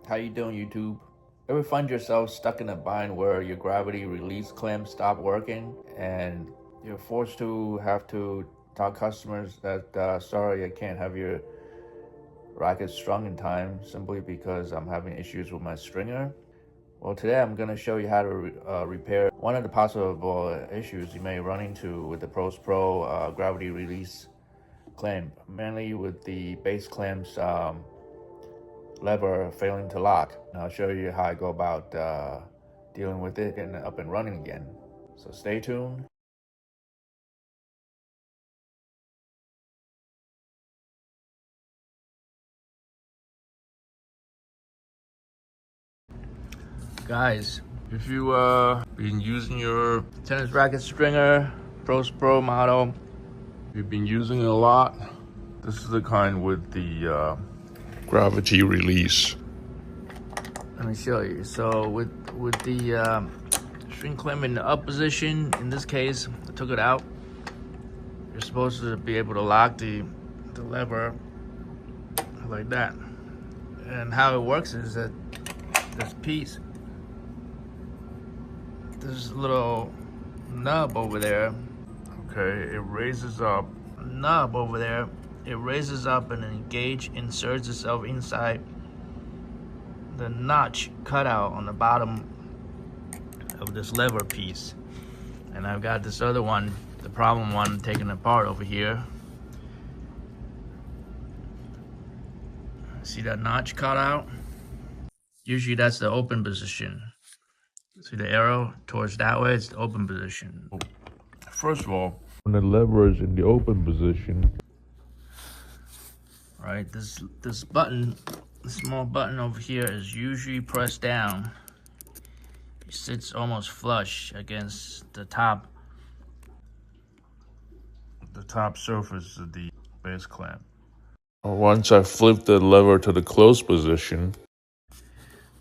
How you doing, YouTube? Ever find yourself stuck in a bind where your gravity release clamp stopped working and you're forced to have to tell customers that sorry, I can't have your racket strung in time simply because I'm having issues with my stringer? Well, today I'm going to show you how to repair one of the possible issues you may run into with the Pros Pro gravity release clamp, mainly with the base clamps lever failing to lock. And I'll show you how I go about dealing with it and up and running again. So stay tuned. Guys, if you been using your tennis racket stringer, Pros Pro model, you've been using it a lot, this is the kind with the gravity release. Let me show you. So with the string clamp in the up position, in this case, I took it out. You're supposed to be able to lock the lever like that. And how it works is that this piece, this little nub over there, okay, it raises up. Nub over there, it raises up and then gauge inserts itself inside the notch cutout on the bottom of this lever piece. And I've got this other one, the problem one, taken apart over here. See that notch cut out? Usually that's the open position. See the arrow towards that way? It's the open position. First of all, when the lever is in the open position, right, this button, the small button over here, is usually pressed down. It sits almost flush against the top surface of the base clamp. Once I flip the lever to the closed position,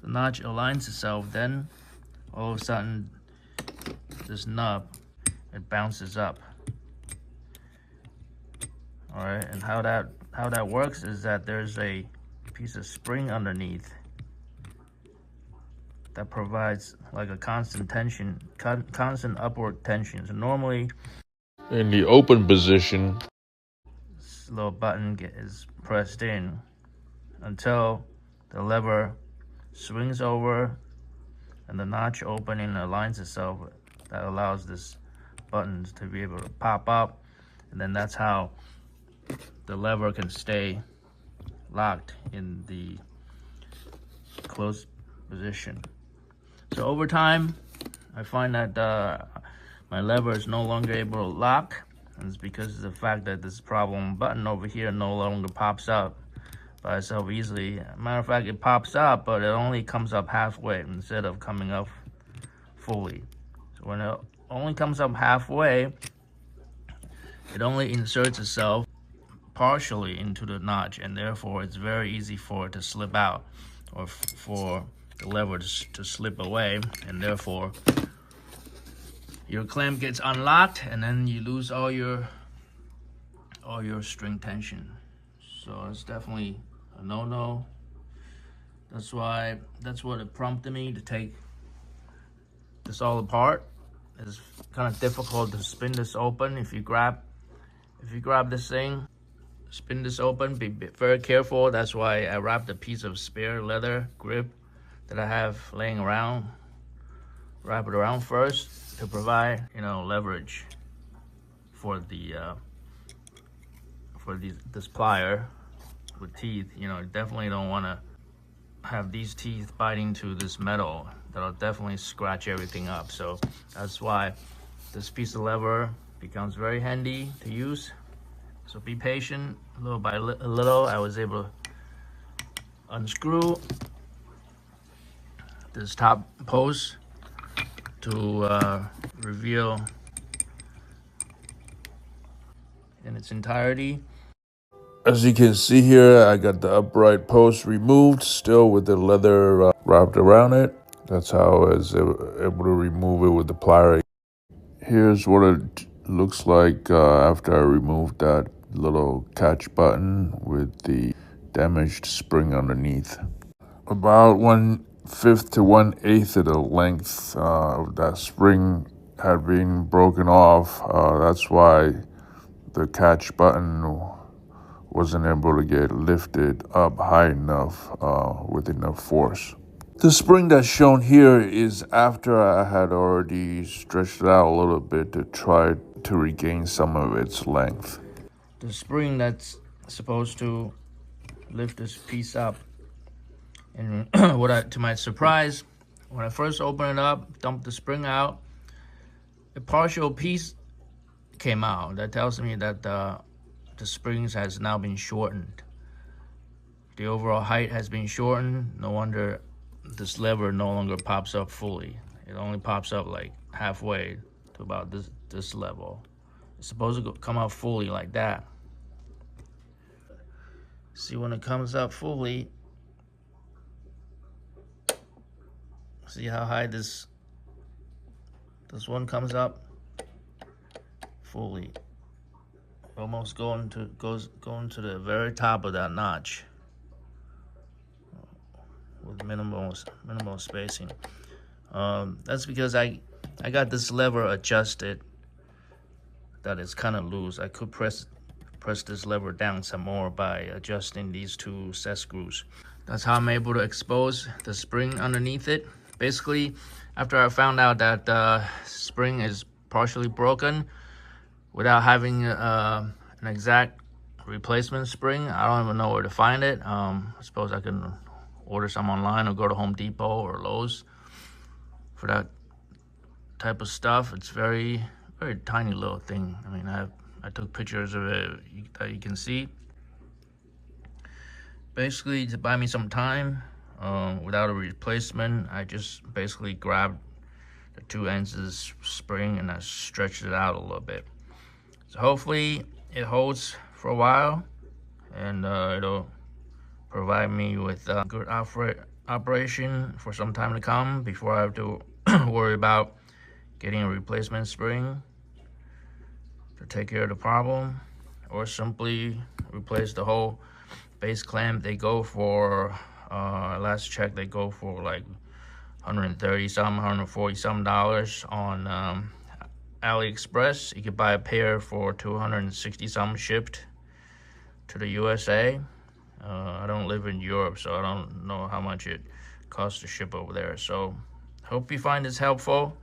the notch aligns itself. Then all of a sudden, this nub, it bounces up. All right, and how that works is that there's a piece of spring underneath that provides like a constant tension, constant upward tension. So normally, in the open position, this little button is pressed in until the lever swings over and the notch opening aligns itself. That allows this button to be able to pop up, and then that's how the lever can stay locked in the closed position. So over time, I find that my lever is no longer able to lock, and it's because of the fact that this problem button over here no longer pops up by itself easily. Matter of fact, it pops up, but it only comes up halfway instead of coming up fully. So when it only comes up halfway, it only inserts itself partially into the notch, and therefore it's very easy for it to slip out, or for the lever to slip away, and therefore your clamp gets unlocked, and then you lose all your string tension. So it's definitely a no-no. That's what it prompted me to take this all apart. It's kind of difficult to spin this open. If you grab this thing, spin this open, be very careful. That's why I wrapped a piece of spare leather grip that I have laying around. Wrap it around first to provide, leverage for this plier with teeth. Definitely don't want to have these teeth biting to this metal. That'll definitely scratch everything up. So that's why this piece of lever becomes very handy to use. So be patient. Little by little, I was able to unscrew this top post to reveal in its entirety. As you can see here, I got the upright post removed, still with the leather wrapped around it. That's how I was able to remove it with the plier. Here's what it looks like after I removed that little catch button with the damaged spring underneath. About 1/5 to 1/8 of the length of that spring had been broken off. That's why the catch button wasn't able to get lifted up high enough with enough force. The spring that's shown here is after I had already stretched it out a little bit to try to regain some of its length. The spring that's supposed to lift this piece up, and to my surprise, when I first opened it up, dumped the spring out, a partial piece came out. That tells me that the springs has now been shortened. The overall height has been shortened. No wonder this lever no longer pops up fully. It only pops up like halfway to about this level. It's supposed to come out fully like that. See, when it comes up fully, see how high this one comes up fully, almost going to the very top of that notch with minimal spacing. That's because I got this lever adjusted that is kind of loose. I could press this lever down some more by adjusting these two set screws. That's how I'm able to expose the spring underneath it. Basically, after I found out that the spring is partially broken, without having an exact replacement spring, I don't even know where to find it. I suppose I can order some online or go to Home Depot or Lowe's for that type of stuff. It's very tiny little thing. I mean, I took pictures of it that you can see. Basically, to buy me some time, without a replacement, I just basically grabbed the two ends of the spring and I stretched it out a little bit. So hopefully it holds for a while, and it'll provide me with good operation for some time to come before I have to worry about getting a replacement spring to take care of the problem, or simply replace the whole base clamp. They go for last check, they go for like $130 some, $140 some on AliExpress. You could buy a pair for $260 some shipped to the USA. I don't live in Europe, so I don't know how much it costs to ship over there. So hope you find this helpful.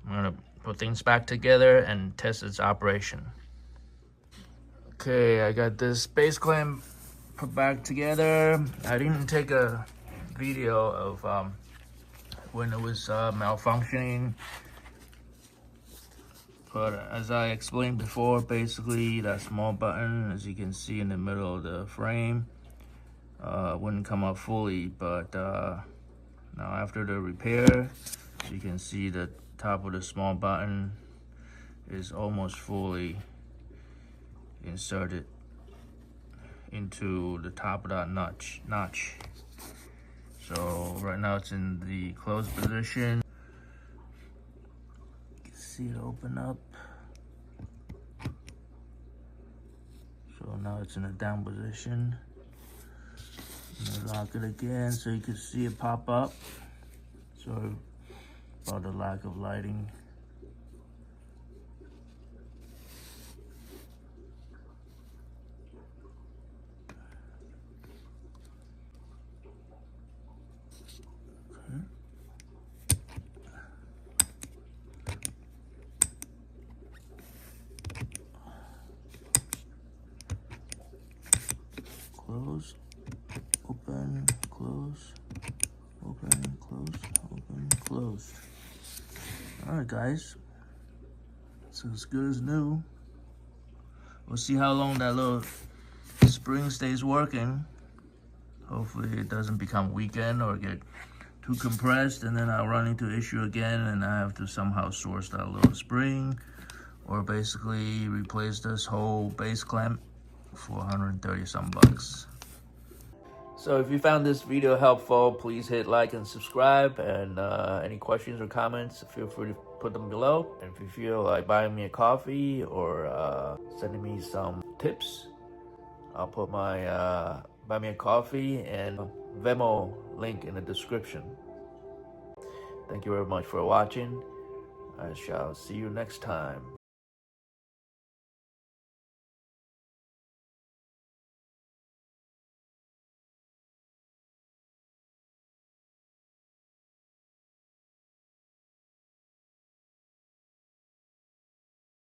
I'm gonna put things back together and test its operation. Okay, I got this base clamp put back together. I didn't take a video of when it was malfunctioning, but as I explained before, basically that small button, as you can see in the middle of the frame, wouldn't come up fully. But now after the repair, you can see the top of the small button is almost fully inserted into the top of that notch. So right now it's in the closed position. You can see it open up. So now it's in a down position. Lock it again so you can see it pop up. Sorry about the lack of lighting. Okay. Close, open, close, open, close, open, close. All right, guys. So as good as new. We'll see how long that little spring stays working. Hopefully it doesn't become weakened or get too compressed, and then I'll run into issue again and I have to somehow source that little spring, or basically replace this whole base clamp for 130 some bucks. So if you found this video helpful, please hit like and subscribe, and any questions or comments, feel free to put them below. And if you feel like buying me a coffee or sending me some tips, I'll put my buy me a coffee and Vemo link in the description. Thank you very much for watching. I shall see you next time.